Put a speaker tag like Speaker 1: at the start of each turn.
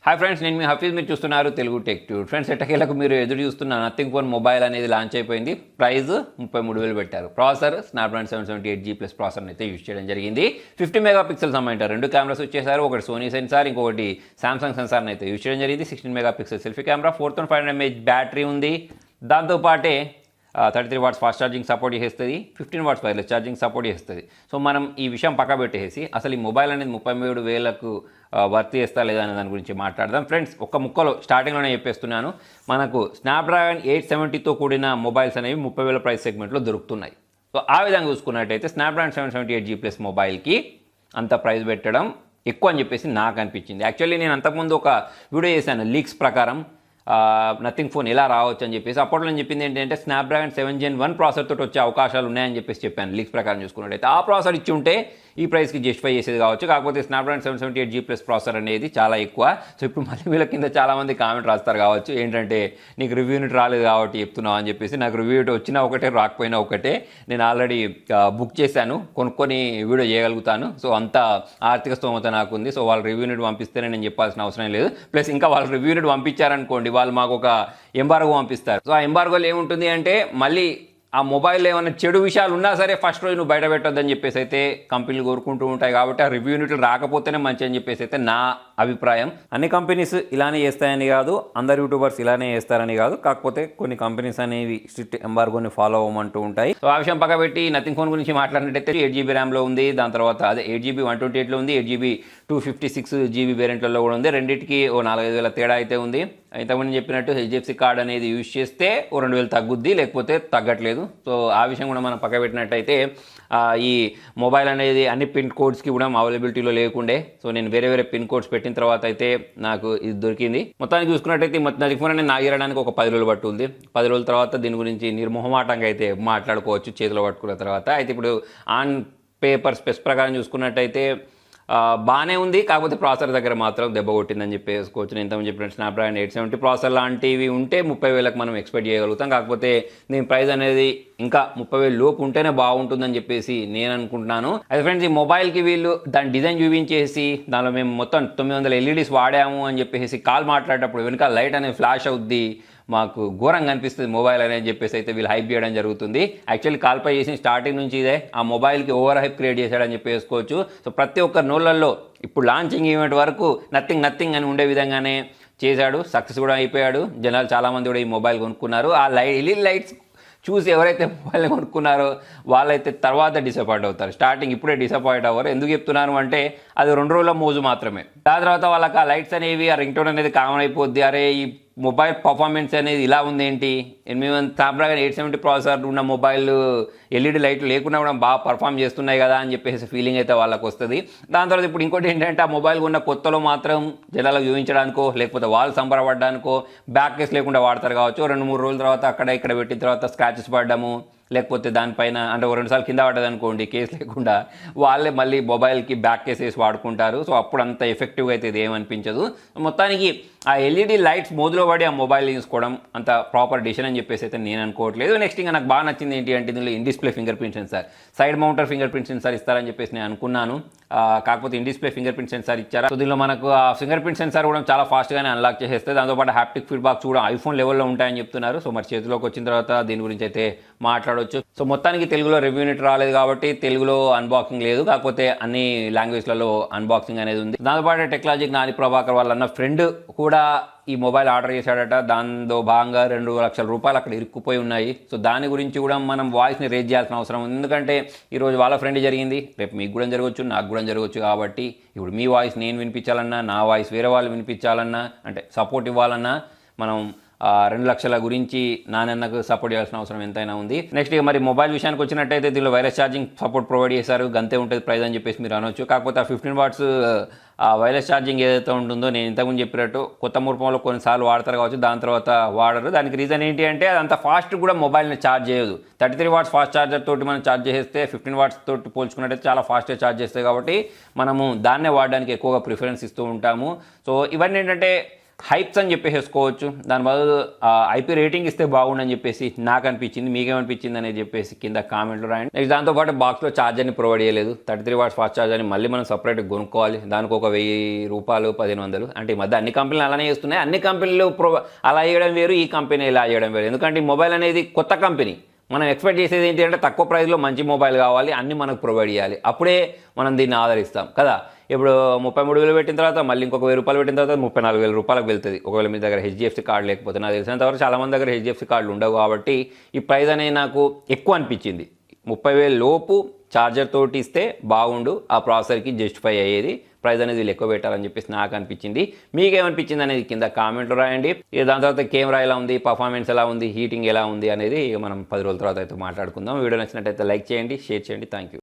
Speaker 1: Hi friends, నేను మీ హఫీజ్. మీరు చూస్తున్నారు తెలుగు టెక్ ట్యూట్. ఫ్రెండ్స్, ఎట్టకేలకు మీరు ఎదురు చూస్తున్న నథింగ్ ఫోన్ మొబైల్ అనేది లాంచ్ అయిపోయింది. ప్రైస్ 33,000 పెట్టారు. ప్రాసెసర్ స్నాప్డ్రాగన్ 778G+ ప్రాసెసర్ని అయితే యూజ్ చేయడం జరిగింది. 50 మెగాపిక్సెల్స్ అమ్మాయి 2 కెమెరాస్ వచ్చేసారు. ఒకటి సోనీ సెన్సార్, ఇంకొకటి సామ్సంగ్ సెన్సార్ని అయితే యూజ్ చేయడం జరిగింది. 16 megapixel selfie camera, 4500 mAh battery ఉంది. దాంతోపాటే 33 వాట్స్ ఫాస్ట్ ఛార్జింగ్ సపోర్ట్ చేస్తుంది, 15 వాట్స్ వైర్లెస్ ఛార్జింగ్ సపోర్ట్ చేస్తుంది. సో మనం ఈ విషయం పక్క పెట్టేసి అసలు ఈ మొబైల్ అనేది 33,000కు వర్త్ చేస్తా లేదా అనే దాని గురించి మాట్లాడదాం. ఫ్రెండ్స్, ఒక ముక్కలో స్టార్టింగ్లోనే చెప్పేస్తున్నాను, మనకు స్నాప్డ్రాగన్ 870తో కూడిన మొబైల్స్ అనేవి 30,000 ప్రైస్ సెగ్మెంట్లో దొరుకుతున్నాయి. సో ఆ విధంగా చూసుకున్నట్టయితే స్నాప్డ్రాగన్ 778G+ మొబైల్కి అంత ప్రైస్ పెట్టడం ఎక్కువ అని చెప్పేసి నాకు అనిపించింది. యాక్చువల్లీ నేను అంతకుముందు ఒక వీడియో చేశాను లీక్స్ ప్రకారం నథింగ్ ఫోన్ ఎలా రావచ్చు అని చెప్పేసి. అప్పట్లో నేను చెప్పింది ఏంటంటే స్నాప్డ్రాగన్ 7 Gen 1 ప్రాసెసర్ తోటి వచ్చే అవకాశాలు ఉన్నాయని చెప్పేసి చెప్పాను లీక్స్ ప్రకారం చూసుకున్నట్టయితే. ఆ ప్రాసెసర్ ఇచ్చి ఉంటే ఈ ప్రైస్కి జస్టిఫై చేసేది కావచ్చు. కాకపోతే స్నాప్డ్రాగన్ 778G+ ప్రాసెసర్ అనేది చాలా ఎక్కువ. సో ఇప్పుడు మళ్ళీ వీళ్ళ కింద చాలామంది కామెంట్ రాస్తారు కావచ్చు, ఏంటంటే నీకు రివ్యూ యూనిట్ రాలేదు కాబట్టి చెప్తున్నావు అని చెప్పేసి. నాకు రివ్యూ యూనిట్ వచ్చినా ఒకటే, రాకపోయినా ఒకటే. నేను ఆల్రెడీ బుక్ చేశాను, కొనుక్కొని వీడియో చేయగలుగుతాను. సో అంత ఆర్థిక స్తోమత నాకుంది. సో వాళ్ళు రివ్యూ యూనిట్ పంపిస్తేనే నేను చెప్పాల్సిన అవసరం లేదు. ప్లస్ ఇంకా వాళ్ళు రివ్యూ యూనిట్ పంపించారనుకోండి, వాళ్ళు మాకు ఒక ఎంబార్గో పంపిస్తారు. సో ఆ ఎంబార్గోలో ఏముంటుంది అంటే, మళ్ళీ ఆ మొబైల్లో ఏమైనా చెడు విషయాలు ఉన్నా సరే ఫస్ట్ రోజు నువ్వు బయట పెట్టొద్దని చెప్పేసి అయితే కంపెనీలు కోరుకుంటూ ఉంటాయి. కాబట్టి ఆ రివ్యూ యూనిట్లు రాకపోతేనే మంచి అని చెప్పేసి అయితే నా అభిప్రాయం. అన్ని కంపెనీస్ ఇలానే చేస్తాయని కాదు, అందరు యూట్యూబర్స్ ఇలానే చేస్తారని కాదు. కాకపోతే కొన్ని కంపెనీస్ అనేవి స్ట్రిక్ట్ ఎంబార్గోని ఫాలో అవ్వమంటూ ఉంటాయి. సో ఆ విషయం పక్క పెట్టి నథింగ్ ఫోన్ గురించి మాట్లాడినట్టయితే 8GB ర్యామ్లో ఉంది. దాని తర్వాత అదే 8GB 128లో ఉంది, 8GB 256GB వేరియంట్లలో కూడా ఉంది. రెండింటికి ఓ 4,000 తేడా అయితే ఉంది. ఇంతకుముందు చెప్పినట్టు HDFC కార్డ్ అనేది యూజ్ చేస్తే ఓ 2,000 తగ్గుద్ది, లేకపోతే తగ్గట్లేదు. సో ఆ విషయం కూడా మనం పక్క పెట్టినట్టయితే ఈ మొబైల్ అనేది అన్ని పిన్ కోడ్స్కి కూడా అవైలబిలిటీలో లేకుండే. సో నేను వేరే పిన్ కోడ్స్ పెట్టిన తర్వాత అయితే నాకు ఇది దొరికింది. మొత్తానికి చూసుకున్నట్టయితే నథింగ్ ఫోన్ అనేది నాగేయడానికి ఒక 10 రోజులు పట్టుంది. 10 రోజుల తర్వాత దీని గురించి నిర్మోహమాటంగా అయితే మాట్లాడుకోవచ్చు చేతిలో పట్టుకున్న తర్వాత. అయితే ఇప్పుడు ఆన్ పేపర్ స్పెస్ ప్రకారం చూసుకున్నట్టయితే బాగానే ఉంది. కాకపోతే ప్రాసెసర్ దగ్గర మాత్రం దెబ్బ కొట్టిందని చెప్పేసుకోవచ్చు. నేను ఇంతకుముందు చెప్పినట్టు స్నాప్డ్రాగన్ 870 ప్రాసెసర్ లాంటివి ఉంటే 30,000కి మనం ఎక్స్పెక్ట్ చేయగలుగుతాం. కాకపోతే దీని ప్రైస్ అనేది ఇంకా 30,000 లోపు ఉంటేనే బాగుంటుందని చెప్పేసి నేను అనుకుంటున్నాను. అయితే ఫ్రెండ్స్, ఈ మొబైల్కి వీళ్ళు దాని డిజైన్ చూపించేసి దానిలో మేము మొత్తం 900 LEDs వాడాము అని చెప్పేసి కాల్ మాట్లాడేటప్పుడు వెనుక లైట్ అనేది ఫ్లాష్ అవుద్ది, మాకు ఘోరంగా అనిపిస్తుంది మొబైల్ అని చెప్పేసి అయితే వీళ్ళు హైప్ చేయడం జరుగుతుంది. యాక్చువల్లీ కాల్పై చేసిన స్టార్టింగ్ నుంచి ఇదే ఆ మొబైల్కి ఓవర్ హైప్ క్రియేట్ చేశాడని చెప్పేసుకోవచ్చు. సో ప్రతి ఒక్క నోళ్ళల్లో ఇప్పుడు లాంచింగ్ ఈవెంట్ వరకు నథింగ్ అని ఉండే విధంగానే చేశాడు. సక్సెస్ కూడా అయిపోయాడు. జనాలు చాలామంది కూడా ఈ మొబైల్ కొనుక్కున్నారు. ఆ లైట్స్ చూసి ఎవరైతే మొబైల్ కొనుక్కున్నారో వాళ్ళైతే తర్వాత డిసప్పాయింట్ అవుతారు. స్టార్టింగ్ ఇప్పుడే డిసప్పాయింట్ అవ్వరు. ఎందుకు చెప్తున్నాను అంటే, అది 2 రోజుల మోజు మాత్రమే. దాని తర్వాత వాళ్ళకి ఆ లైట్స్ అనేవి, ఆ రింగ్ టోన్ అనేది కామన్ అయిపోద్ది. అరే ఈ మొబైల్ పర్ఫార్మెన్స్ అనేది ఇలా ఉందేంటి, స్నాప్డ్రాగన్ 870 ప్రాసెసర్ ఉన్న మొబైల్ LED లైట్లు లేకుండా కూడా బాగా పర్ఫామ్ చేస్తున్నాయి కదా అని చెప్పేసి ఫీలింగ్ అయితే వాళ్ళకి వస్తుంది. దాని తర్వాత ఇప్పుడు ఇంకోటి ఏంటంటే, ఆ మొబైల్ ఉన్న కొత్తలో మాత్రం జనాలకు చూపించడానికో లేకపోతే వాళ్ళు సంబరపడడానికో బ్యాక్ కేస్ లేకుండా వాడతారు కావచ్చు. 2-3 రోజుల తర్వాత అక్కడ ఇక్కడ పెట్టిన తర్వాత స్క్రాచెస్ పడ్డము, లేకపోతే దానిపైన అంటే 2 సార్లు కింద పడ్డది అనుకోండి కేసు లేకుండా, వాళ్ళే మళ్ళీ మొబైల్కి బ్యాక్ కేస్ వేసి వాడుకుంటారు. సో అప్పుడు అంత ఎఫెక్టివ్గా అయితే ఇది ఏమనిపించదు. మొత్తానికి ఆ LED లైట్స్ మోదులో పడి ఆ మొబైల్ తీసుకోవడం అంత ప్రాపర్ డిసిషన్ అని చెప్పేసి అయితే నేను అనుకోవట్లేదు. నెక్స్ట్ ఇంకా నాకు బాగా నచ్చింది ఏంటి అంటే, ఇందులో in display finger print sensor, side mounted finger print sensor ఇస్తారని చెప్పేసి నేను అనుకున్నాను. కాకపోతే in display finger print sensor ఇచ్చారా. సో దీనిలో మనకు ఆ ఫింగర్ ప్రింట్ సెన్సార్ కూడా చాలా ఫాస్ట్గానే అన్లాక్ చేసేస్తే, దాంతోపాటు హ్యాప్టిక్ ఫీడ్బాక్స్ కూడా ఐఫోన్ లెవెల్లో ఉంటాయని చెప్తున్నారు. సో మరి చేతిలోకి వచ్చిన తర్వాత దీని గురించి అయితే మాట్లాడవచ్చు. సో మొత్తానికి తెలుగులో రివ్యూ యూనిట్ రాలేదు కాబట్టి తెలుగులో అన్బాక్సింగ్ లేదు. కాకపోతే అన్ని లాంగ్వేజ్లలో అన్బాక్సింగ్ అనేది ఉంది. దాంతోపాటు టెక్నాలజీకి నాని ప్రభాకర్ వాళ్ళన్న ఫ్రెండ్ కూడా ఈ మొబైల్ ఆర్డర్ చేశాడట. దానిలో భాగంగా 2 లక్షల రూపాయలు అక్కడ ఇరుక్కుపోయి ఉన్నాయి. సో దాని గురించి కూడా మనం వాయిస్ని రేజ్ చేయాల్సిన అవసరం ఉంది. ఎందుకంటే ఈరోజు వాళ్ళ ఫ్రెండ్ జరిగింది, రేపు మీకు కూడా జరగవచ్చు, నాకు కూడా జరగవచ్చు. కాబట్టి ఇప్పుడు మీ వాయిస్ నేను వినిపించాలన్నా, నా వాయిస్ వేరే వాళ్ళు వినిపించాలన్నా, అంటే సపోర్ట్ ఇవ్వాలన్నా మనం 2 లక్షల గురించి నాన్నకు సపోర్ట్ చేయాల్సిన అవసరం ఎంతైనా ఉంది. నెక్స్ట్ ఇక మరి మొబైల్ విషయానికి వచ్చినట్టయితే దీనిలో వైర్లెస్ ఛార్జింగ్ సపోర్ట్ ప్రొవైడ్ చేశారు. గంతే ఉంటుంది ప్రైస్ అని చెప్పేసి మీరు అనొచ్చు. కాకపోతే ఆ 15 వాట్స్ ఆ వైర్లెస్ ఛార్జింగ్ ఏదైతే ఉంటుందో, నేను ఇంతకుముందు చెప్పినట్టు కొత్త మురుపంలో కొన్నిసార్లు వాడతారు కావచ్చు, దాని తర్వాత వాడరు. దానికి రీజన్ ఏంటి అంటే, అదంత ఫాస్ట్ కూడా మొబైల్ని ఛార్జ్ చేయదు. 33 వాట్స్ ఫాస్ట్ ఛార్జర్ తోటి మనం ఛార్జ్ చేస్తే 15 వాట్స్ తోటి పోల్చుకున్నట్టయితే చాలా ఫాస్ట్గా ఛార్జ్ చేస్తాయి. కాబట్టి మనము దాన్నే వాడడానికి ఎక్కువగా ప్రిఫరెన్స్ ఇస్తూ ఉంటాము. సో ఇవన్నీ ఏంటంటే హైప్స్ అని చెప్పేసుకోవచ్చు. దాని బదులు ఐపీ రేటింగ్ ఇస్తే బాగుండని చెప్పేసి నాకు అనిపించింది. మీకేమనిపించింది అనేది చెప్పేసి కింద కామెంట్లో రాయండి. నెక్స్ట్ దాంతోపాటు బాక్స్లో ఛార్జర్ని ప్రొవైడ్ చేయలేదు. 33 వాట్స్ ఫాస్ట్ ఛార్జర్ని మళ్ళీ మనం సపరేట్గా కొనుక్కోవాలి. దానికి ఒక ₹1000 1500. అంటే ఈ మధ్య అన్ని కంపెనీలు అలానే చేస్తున్నాయి. అన్ని కంపెనీలు అలా చేయడం వేరు, ఈ కంపెనీ ఇలా చేయడం వేరు. ఎందుకంటే ఈ మొబైల్ అనేది కొత్త కంపెనీ. మనం ఎక్స్పెక్ట్ చేసేది ఏంటి అంటే తక్కువ ప్రైస్లో మంచి మొబైల్ కావాలి, అన్నీ మనకు ప్రొవైడ్ చేయాలి. అప్పుడే మనం దీన్ని ఆదరిస్తాం కదా. ఇప్పుడు 33,000 పెట్టిన తర్వాత మళ్ళీ ఇంకొక ₹1000 పెట్టిన తర్వాత ₹34,000 వెళ్తుంది. ఒకవేళ మీ దగ్గర హెచ్డిఎఫ్సి కార్డు లేకపోతే. నాకు తెలిసినంతవరకు చాలామంది దగ్గర హెచ్డిఎఫ్సి కార్డులు ఉండవు కాబట్టి ఈ ప్రైస్ అనేది నాకు ఎక్కువ అనిపించింది. 30,000 లోపు ఛార్జర్ తోటి ఇస్తే బాగుండు, ఆ ప్రాసెసర్కి జస్టిఫై అయ్యేది. ప్రైస్ అనేది వీళ్ళు ఎక్కువ పెట్టాలని చెప్పేసి నాకు అనిపించింది. మీకేమనిపించింది అనేది కింద కామెంట్లో రాయండి. దాని తర్వాత కెమెరా ఎలా ఉంది, పర్ఫార్మెన్స్ ఎలా ఉంది, హీటింగ్ ఎలా ఉంది అనేది మనం 10 రోజుల తర్వాత అయితే మాట్లాడుకుందాం. వీడియో నచ్చినట్టయితే లైక్ చేయండి, షేర్ చేయండి. Thank you.